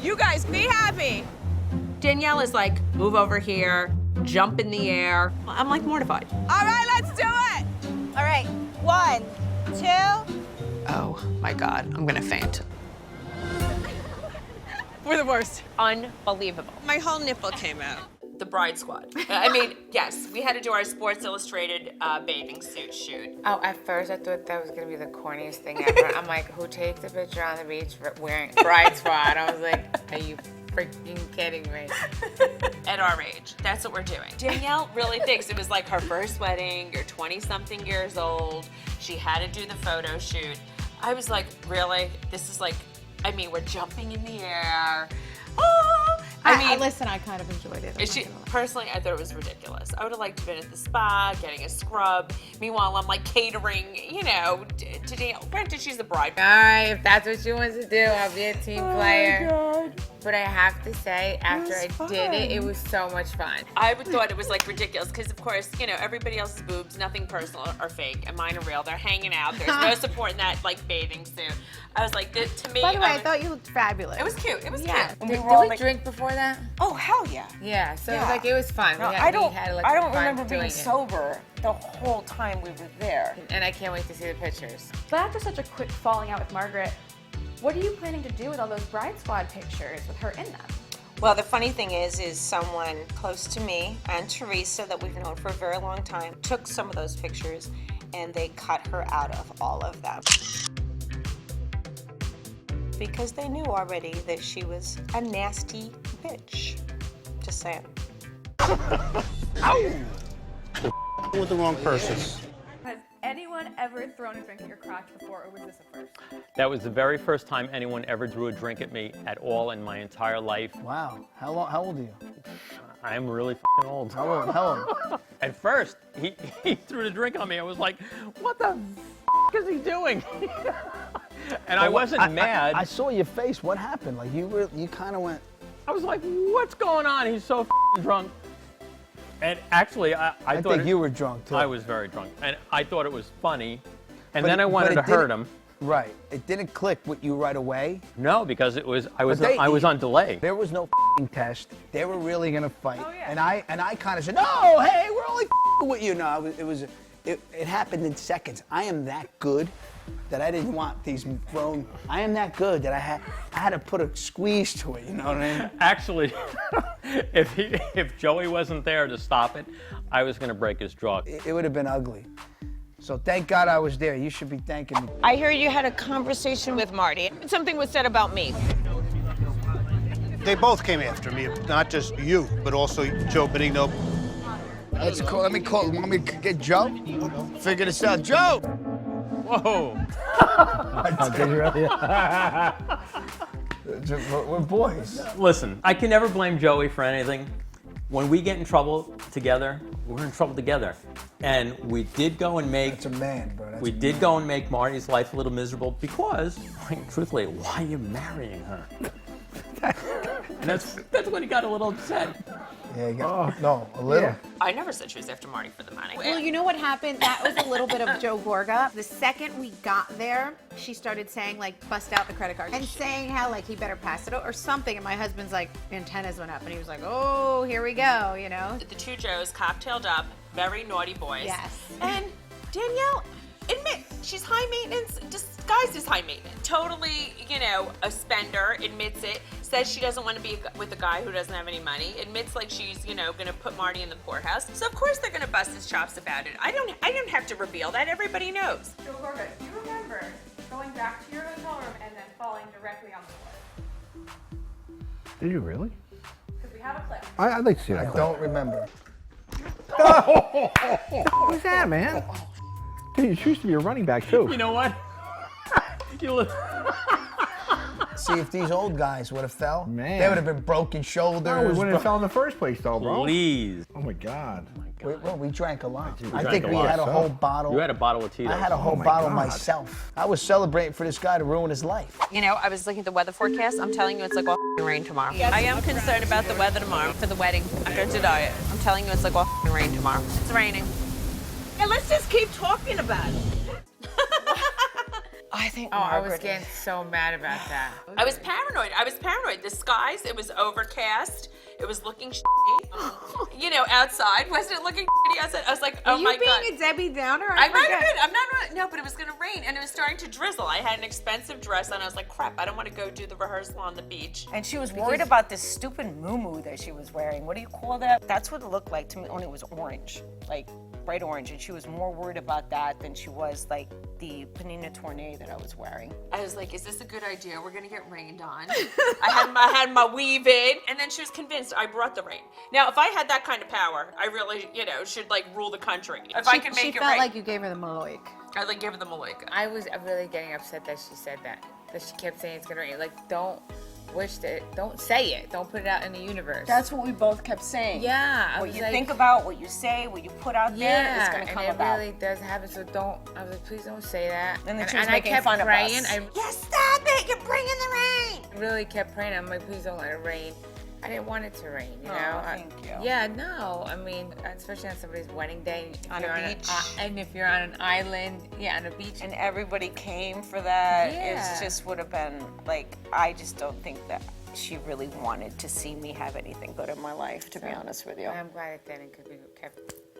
You guys, be happy. Danielle is like, move over here, jump in the air. I'm like mortified. All right, let's do it. All right, 1, 2. Oh my God, I'm gonna faint. We're the worst. Unbelievable. My whole nipple came out. The bride squad. I mean, yes, we had to do our Sports Illustrated bathing suit shoot. Oh, at first I thought that was gonna be the corniest thing ever. I'm like, who takes a picture on the beach wearing bride squad? I was like, are you freaking kidding me? At our age, that's what we're doing. Danielle really thinks it was like her first wedding. You're 20-something years old. She had to do the photo shoot. I was like, really? This is like, I mean, we're jumping in the air. Oh! I mean, listen, I kind of enjoyed it. Personally, I thought it was ridiculous. I would have liked to have been at the spa, getting a scrub. Meanwhile, I'm like catering, you know, to Danielle. Granted, she's the bride. All right, if that's what she wants to do, I'll be a team player. God. But I have to say, after I did it, it was so much fun. I thought it was like ridiculous because, of course, you know, everybody else's boobs, nothing personal or fake, and mine are real. They're hanging out. There's no support in that like bathing suit. I was like, to me. By the way, I thought you looked fabulous. It was cute. It was Yeah. cute. Did we drink before that? Oh, hell yeah. Yeah, so Yeah. like it was fun. No, we I don't had, like, fun remember doing being it. sober the whole time we were there. And I can't wait to see the pictures. But after such a quick falling out with Margaret, what are you planning to do with all those bride squad pictures with her in them? Well, the funny thing is someone close to me and Teresa that we've known for a very long time took some of those pictures and they cut her out of all of them. Because they knew already that she was a nasty bitch. Just saying. Ow! With the wrong person. Has anyone ever thrown a drink at your crotch before, or was this a first? That was the very first time anyone ever drew a drink at me at all in my entire life. Wow. How old are you? I'm really f***ing old. How old? At first, he threw the drink on me. I was like, what the f*** is he doing? And I wasn't mad. I saw your face. What happened? Like you kind of went. I was like, what's going on? He's so f***ing drunk. And actually, I thought think you were drunk too. I was very drunk, and I thought it was funny. And then I wanted to hurt him. Right. It didn't click with you right away. No, because I was on delay. There was no f***ing test. They were really gonna fight. Oh, yeah. And I kind of said, no, hey, we're only f***ing with you. No, it happened in seconds. I am that good that I didn't want these thrown. I am that good that I had to put a squeeze to it. You know what I mean? Actually, if Joey wasn't there to stop it, I was gonna break his jaw. It would have been ugly. So thank God I was there. You should be thanking me. I hear you had a conversation with Marty. Something was said about me. They both came after me, not just you, but also Joe Benigno. Let's call. Let me call. Want me to get Joe? Figure this out, Joe. Whoa. We're boys. Listen, I can never blame Joey for anything. When we get in trouble together, we're in trouble together. And we did go and make... That's a man, bro. We did go and make Marty's life a little miserable because, like, truthfully, why are you marrying her? And that's when he got a little upset. Yeah, no, a little. Yeah. I never said she was after Marty for the money. Well, you know what happened? That was a little bit of Joe Gorga. The second we got there, she started saying, like, bust out the credit card. And saying how, like, he better pass it or something. And my husband's, like, antennas went up. And he was like, oh, here we go, you know? The two Joes cocktailed up, very naughty boys. Yes. And Danielle, admit, she's high maintenance, disguised as high maintenance. Totally, you know, a spender, admits it, says she doesn't want to be with a guy who doesn't have any money, admits like she's, you know, gonna put Marty in the poorhouse. So of course they're gonna bust his chops about it. I don't have to reveal that, everybody knows. Joe Gorga, do you remember going back to your hotel room and then falling directly on the floor? Did you really? Because we have a clip. I'd like to see that I clip. don't remember. Who's that, man? Dude, you used to be a running back, too. You know what? You look... See, if these old guys would have fell, Man. they would have been broken shoulders. No, we wouldn't have fell in the first place, though, bro. Please. Oh, my God. We drank a lot. I drank think a we lot. had a whole bottle. You had a bottle of Tito's. I had a whole my bottle God. myself. I was celebrating for this guy to ruin his life. You know, I was looking at the weather forecast. I'm telling you it's like all rain tomorrow. I am concerned about the weather tomorrow for the wedding. I'm going to deny it. I'm telling you it's like all rain tomorrow. It's raining. And let's just keep talking about it. I think Oh, I was Margaret getting so mad about that. I was paranoid. The skies, it was overcast. It was looking shitty. You know, outside. Wasn't it looking shitty outside? I was like, oh my God. Are you being a Debbie Downer? I might have been. I'm not. No, but it was gonna rain, and it was starting to drizzle. I had an expensive dress on. I was like, crap. I don't want to go do the rehearsal on the beach. And she was worried about this stupid muumuu that she was wearing. What do you call that? That's what it looked like to me, only it was orange, like bright orange. And she was more worried about that than she was like the Panina Tournée that I was wearing. I was like, is this a good idea? We're gonna get rained on. I had my weave in, and then she was convinced I brought the rain. Now, if I had that kind of power, I really, should like rule the country. If I could make it She felt rain. like you gave her the Maloik. I like give her the Malika. I was really getting upset that she said that. That she kept saying it's gonna rain. Like, don't wish it. Don't say it. Don't put it out in the universe. That's what we both kept saying. yeah. I What was you like, think about, what you say, what you put out there is yeah, going to come and it about. really does happen. So don't. I was like, please don't say that. And then and she was I making kept fun of praying. us. I Yes, stop it! You're bringing the rain. really kept praying. I'm like, please don't let it rain. I didn't want it to rain, you know? thank you. Yeah, no. I mean, especially on somebody's wedding day. If On you're a beach. And if you're on an island, on a beach. And everybody came for that. Yeah. It just would have been like, I just don't think that she really wanted to see me have anything good in my life, to be honest with you. I'm glad it didn't because we kept.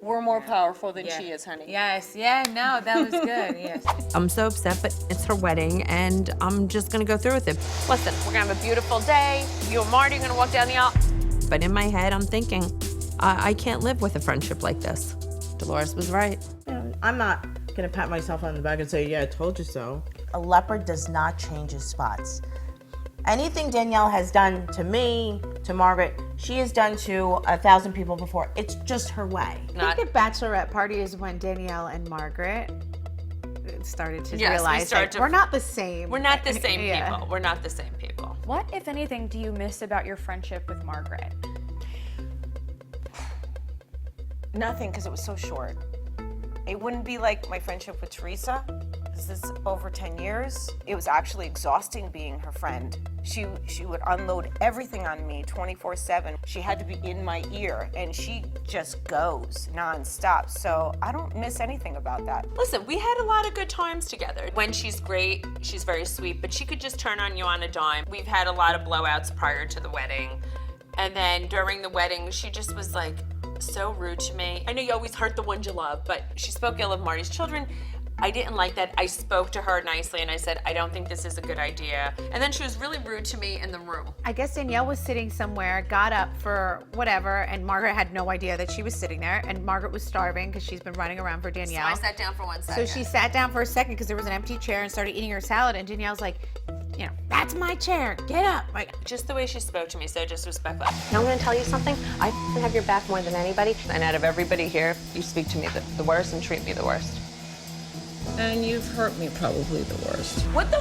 We're more powerful than Yeah. she is, honey. Yes, no, that was good, yes. I'm so upset, but it's her wedding, and I'm just gonna go through with it. Listen, we're gonna have a beautiful day. You and Marty are gonna walk down the aisle. But in my head, I'm thinking, I can't live with a friendship like this. Dolores was right. I'm not gonna pat myself on the back and say, yeah, I told you so. A leopard does not change his spots. Anything Danielle has done to me, to Margaret, she has done to 1,000 people before. It's just her way. I think the bachelorette party is when Danielle and Margaret started to Yes, we realize started that to- we're not the same. We're not the same Yeah. people. We're not the same people. What, if anything, do you miss about your friendship with Margaret? Nothing, because it was so short. It wouldn't be like my friendship with Teresa. This is over 10 years. It was actually exhausting being her friend. She would unload everything on me 24/7. She had to be in my ear, and she just goes nonstop. So I don't miss anything about that. Listen, we had a lot of good times together. When she's great, she's very sweet, but she could just turn on you on a dime. We've had a lot of blowouts prior to the wedding. And then during the wedding, she just was like so rude to me. I know you always hurt the ones you love, but she spoke ill of Marty's children. I didn't like that. I spoke to her nicely and I said, I don't think this is a good idea. And then she was really rude to me in the room. I guess Danielle was sitting somewhere, got up for whatever, and Margaret had no idea that she was sitting there. And Margaret was starving because she's been running around for Danielle. So I sat down for 1 So second. she sat down for a second because there was an empty chair and started eating her salad. And Danielle's like, that's my chair. Get up. Like, just the way she spoke to me, so disrespectful. Now I'm gonna tell you something. I have your back more than anybody. And out of everybody here, you speak to me the worst and treat me the worst. And you've hurt me probably the worst. What the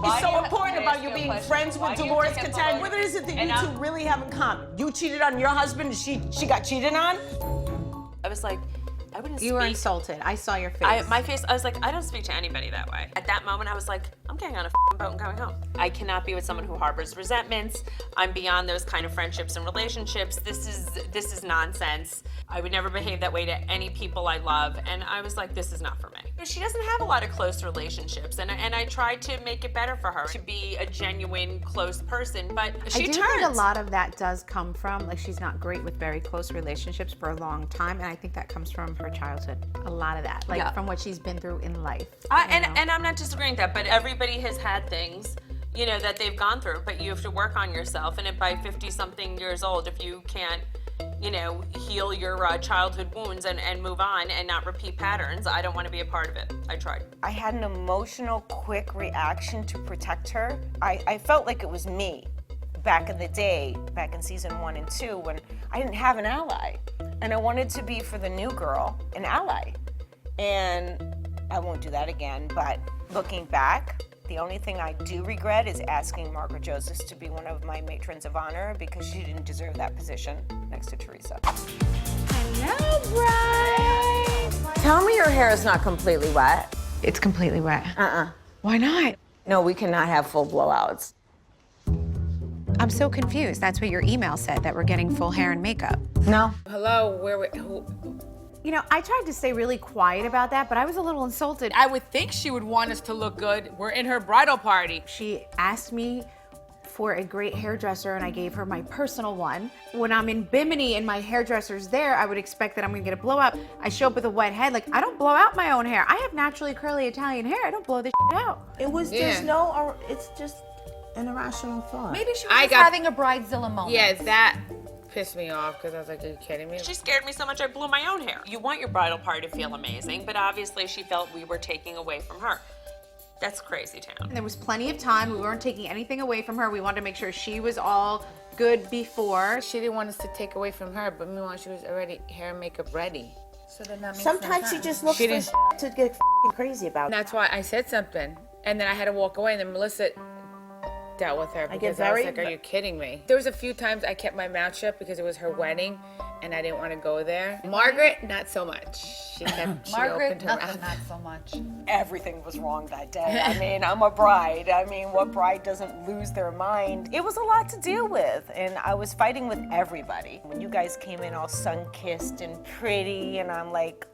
is so important about you being friends with Dolores Cattan? What is it that you two really have in common? You cheated on your husband and she got cheated on? I was like, I wouldn't speak. you were insulted. I saw your face. I was like, I don't speak to anybody that way. At that moment, I was like, I'm getting on a boat and going home. I cannot be with someone who harbors resentments. I'm beyond those kind of friendships and relationships. This is nonsense. I would never behave that way to any people I love. And I was like, this is not for me. She doesn't have a lot of close relationships. And I tried to make it better for her, to be a genuine, close person. But she I do turns. think a lot of that does come from, like, she's not great with very close relationships for a long time. And I think that comes from her childhood. A lot of that, like, from what she's been through in life. And I'm not disagreeing with that, but everybody has had things, that they've gone through, but you have to work on yourself. And if by 50-something years old, if you can't, heal your childhood wounds and move on and not repeat patterns, I don't want to be a part of it. I tried. I had an emotional, quick reaction to protect her. I felt like it was me back in the day, back in season 1 and 2, when I didn't have an ally. And I wanted to be, for the new girl, an ally. And I won't do that again, but looking back, the only thing I do regret is asking Margaret Josephs to be one of my matrons of honor, because she didn't deserve that position next to Teresa. Hello, Brian. Tell me your hair is not completely wet. It's completely wet. Why not? No, we cannot have full blowouts. I'm so confused. That's what your email said, that we're getting full hair and makeup. No. Hello, You know, I tried to stay really quiet about that, but I was a little insulted. I would think she would want us to look good. We're in her bridal party. She asked me for a great hairdresser and I gave her my personal one. When I'm in Bimini and my hairdresser's there, I would expect that I'm gonna get a blowout. I show up with a wet head, like I don't blow out my own hair. I have naturally curly Italian hair. I don't blow this shit out. It was there's no, or it's just an irrational thought. Maybe she was just having a bridezilla moment. Yeah, that pissed me off because I was like, are you kidding me? She scared me so much I blew my own hair. You want your bridal party to feel amazing, but obviously she felt we were taking away from her. That's crazy town. There was plenty of time. We weren't taking anything away from her. We wanted to make sure she was all good before. She didn't want us to take away from her, but meanwhile she was already hair and makeup ready. So then that makes Sometimes she just looks for to get crazy about. That's why I said something, and then I had to walk away, and then Melissa dealt with her because I was like, are you kidding me? There was a few times I kept my mouth shut because it was her wedding and I didn't want to go there. Margaret, not so much. She opened her mouth. Not so much. Everything was wrong that day. I mean, I'm a bride. I mean, what bride doesn't lose their mind? It was a lot to deal with, and I was fighting with everybody. When you guys came in all sun-kissed and pretty, and I'm like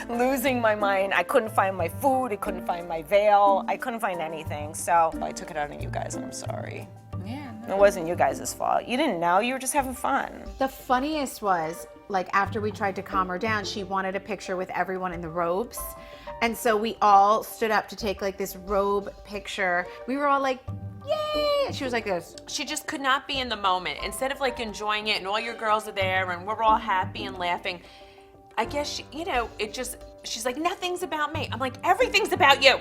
losing my mind. I couldn't find my food. I couldn't find my veil. I couldn't find anything. So I took it out on you guys, and I'm sorry. Yeah. It wasn't you guys' fault. You didn't know. You were just having fun. The funniest was, like, after we tried to calm her down, she wanted a picture with everyone in the robes. And so we all stood up to take, like, this robe picture. We were all like, yay! And she was like this. She just could not be in the moment. Instead of, like, enjoying it and all your girls are there and we're all happy and laughing, I guess, she's like, nothing's about me. I'm like, everything's about you.